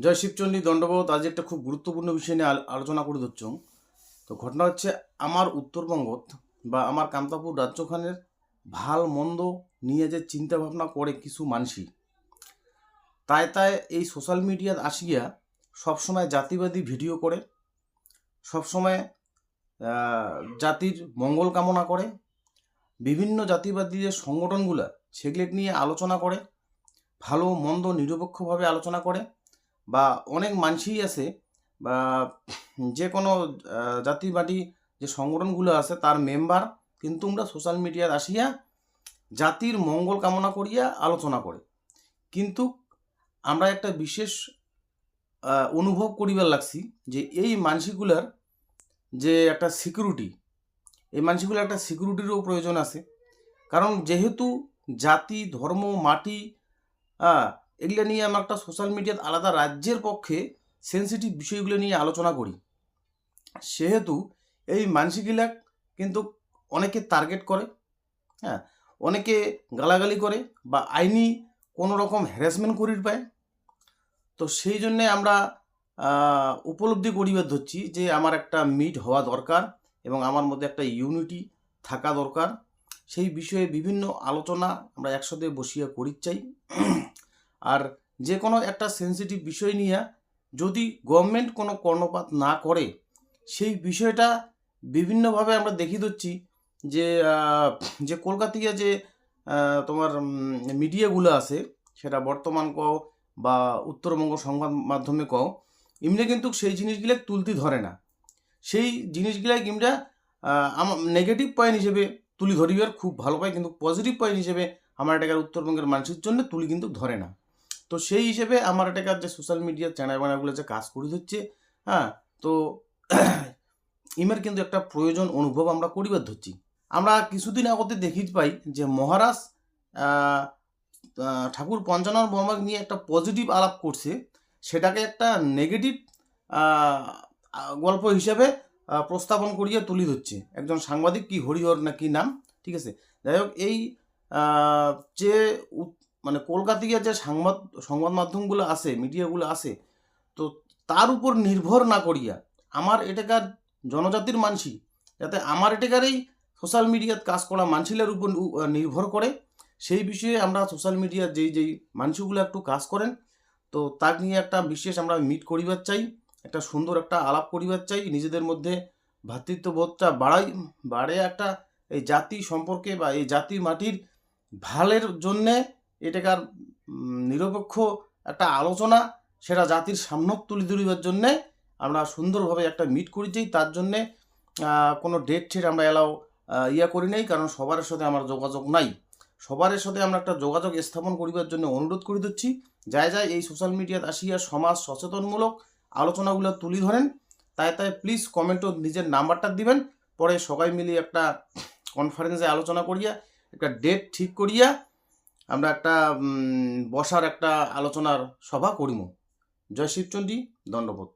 জয় শিবচণ্ডী দণ্ডবোধ। আজ একটা খুব গুরুত্বপূর্ণ বিষয় নিয়ে আলোচনা করে দিচ্ছ। তো ঘটনা হচ্ছে আমার উত্তরবঙ্গত বা আমার কামতাপুর রাজ্যখানের ভাল মন্দ নিয়ে যে চিন্তা ভাবনা করে কিছু মানসি, তাই এই সোশ্যাল মিডিয়াত আসিয়া সবসময় জাতিবাদী ভিডিও করে, সবসময় জাতির মঙ্গল কামনা করে, বিভিন্ন জাতিবাদী যে সংগঠনগুলো সেগুলো নিয়ে আলোচনা করে, ভালো মন্দ নিরপেক্ষভাবে আলোচনা করে। বা অনেক মানুষই আছে বা যে কোনো জাতিবাদী যে সংগঠনগুলো আছে তার মেম্বার কিন্তু আমরা সোশ্যাল মিডিয়ায় আসিয়া জাতির মঙ্গল কামনা করিয়া আলোচনা করে। কিন্তু আমরা একটা বিশেষ অনুভব করিবার লাগছি যে এই মানসিকগুলার যে একটা সিকিউরিটি, এই মানসিকগুলোর একটা সিকিউরিটিরও প্রয়োজন আছে। কারণ যেহেতু জাতি, ধর্ম, মাটি, এগুলো নিয়ে আমরা একটা সোশ্যাল মিডিয়াত আলাদা রাজ্যের পক্ষে সেন্সিটিভ বিষয়গুলো নিয়ে আলোচনা করি, সেহেতু এই মানসিকগুলা কিন্তু অনেকে টার্গেট করে, অনেকে গালাগালি করে বা আইনি কোনো রকম হ্যারাসমেন্ট করির পায়। তো সেই জন্যে আমরা উপলব্ধি করিবার ধরছি যে আমার একটা মিট হওয়া দরকার এবং আমার মধ্যে একটা ইউনিটি থাকা দরকার। সেই বিষয়ে বিভিন্ন আলোচনা আমরা একসাথে বসিয়া করি চাই। আর যে কোনো একটা সেন্সিটিভ বিষয় নিয়ে যদি গভর্নমেন্ট কোনো কর্ণপাত না করে, সেই বিষয়টা বিভিন্নভাবে আমরা দেখিয়ে দিচ্ছি যে কলকাতায় যে তোমার মিডিয়াগুলো আছে, সেটা বর্তমান কও বা উত্তরবঙ্গ সংবাদ মাধ্যমে কও, এমনি কিন্তু সেই জিনিসগুলো তুলতে ধরে না। সেই জিনিসগুলাই কিংবা নেগেটিভ পয়েন্ট হিসেবে তুলি ধরিবার খুব ভালো পায়, কিন্তু পজিটিভ পয়েন্ট হিসেবে আমার এটাকার উত্তরবঙ্গের মানুষের জন্য তুলি কিন্তু ধরে না। তো সেই হিসেবে আমার এটাকার যে সোশ্যাল মিডিয়ার চ্যানেল বানাগুলো যে কাজ করে দিচ্ছে, তো ইমের কিন্তু একটা প্রয়োজন অনুভব আমরা করিবার ধরছি। আমরা কিছুদিন আগতে দেখিতে পাই যে মহারাজ ঠাকুর পঞ্চানন বর্মাকে নিয়ে একটা পজিটিভ আলাপ করছে, সেটাকে একটা নেগেটিভ গল্প হিসেবে প্রস্তাবন করিয়া তুলি ধরছে একজন সাংবাদিক, কি হরিহর না কি নাম, ঠিক আছে। যাই হোক, এই যে মানে কলকাতায় যে সংবাদ মাধ্যমগুলো আছে, মিডিয়াগুলো আছে, তো তার উপর নির্ভর না করিয়া আমার এটাকার জনজাতির মানসি যাতে আমার এটাকারই সোশ্যাল মিডিয়াত কাজ করা মানসিলের উপর নির্ভর করে, সেই বিষয়ে আমরা সোশ্যাল মিডিয়ার যেই মানসিগুলো একটু কাজ করেন, তো তার নিয়ে একটা বিশেষ আমরা মিট করিবার চাই, একটা সুন্দর একটা আলাপ করিবার চাই, নিজেদের মধ্যে ভ্রাতৃত্ববোধটা বাড়ে একটা এই জাতি সম্পর্কে বা এই জাতির মাটির ভালের জন্যে এটাকার নিরপেক্ষ একটা আলোচনা, সেটা জাতির সামনে তুলে ধরিবার জন্যে আমরা সুন্দরভাবে একটা মিট করি চাই। তার জন্যে কোনো ডেট ঠেট আমরা এলাও করি নাই, কারণ সবার সাথে আমার যোগাযোগ নাই। সবার সাথে আমরা একটা যোগাযোগ স্থাপন করিবার জন্য অনুরোধ করে দিচ্ছি, যায় এই সোশ্যাল মিডিয়াত আসিয়া সমাজ সচেতনমূলক আলোচনাগুলো তুলি ধরেন। তাই প্লিজ কমেন্টও নিজের নাম্বারটা দিবেন, পরে সবাই মিলে একটা কনফারেন্সে আলোচনা করিয়া একটা ডেট ঠিক করিয়া আমরা একটা বসার একটা আলোচনার সভা করিব। জয় শিবচণ্ডী, দণ্ডবোধ।